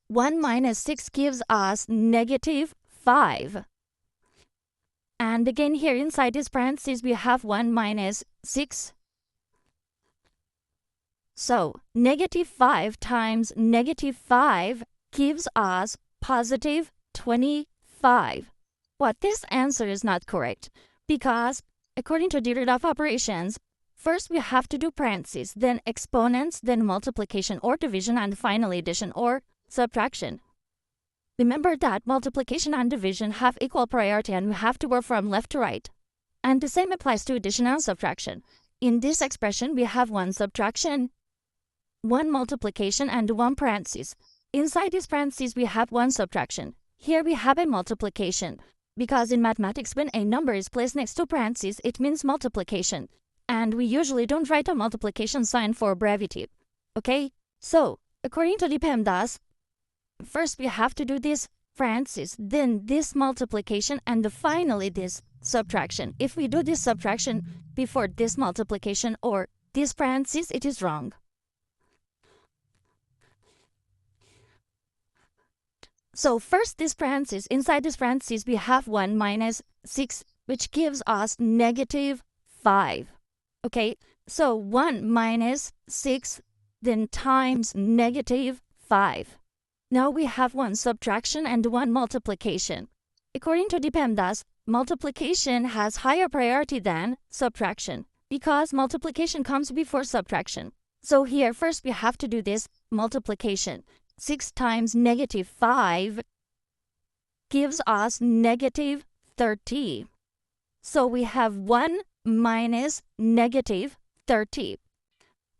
1 minus 6 gives us negative 5. And again, here inside this parentheses, we have 1 minus 6. So, negative 5 times negative 5 gives us positive 25. But this answer is not correct because, according to derivative operations, first we have to do parentheses, then exponents, then multiplication or division, and finally addition or subtraction. Remember that multiplication and division have equal priority and we have to work from left to right. And the same applies to addition and subtraction. In this expression, we have one subtraction, one multiplication, and one parentheses. Inside this parentheses, we have one subtraction. Here we have a multiplication, because in mathematics, when a number is placed next to parentheses, it means multiplication. And we usually don't write a multiplication sign for brevity. Okay? So, according to the Pemdas, first we have to do this parentheses, then this multiplication, and finally this subtraction. If we do this subtraction before this multiplication or this parentheses, it is wrong. So first this parentheses, inside this parentheses we have 1 minus 6, which gives us negative 5. Okay, so 1 minus 6, then times negative 5. Now we have one subtraction and one multiplication. According to the Pemdas, multiplication has higher priority than subtraction because multiplication comes before subtraction. So here first we have to do this multiplication. 6 times negative 5 gives us negative 30. So we have 1 minus negative 30.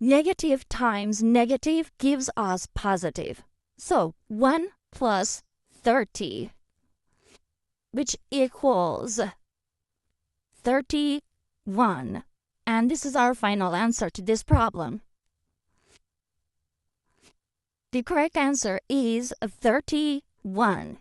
Negative times negative gives us positive. So 1 plus 30, which equals 31. And this is our final answer to this problem. The correct answer is 31.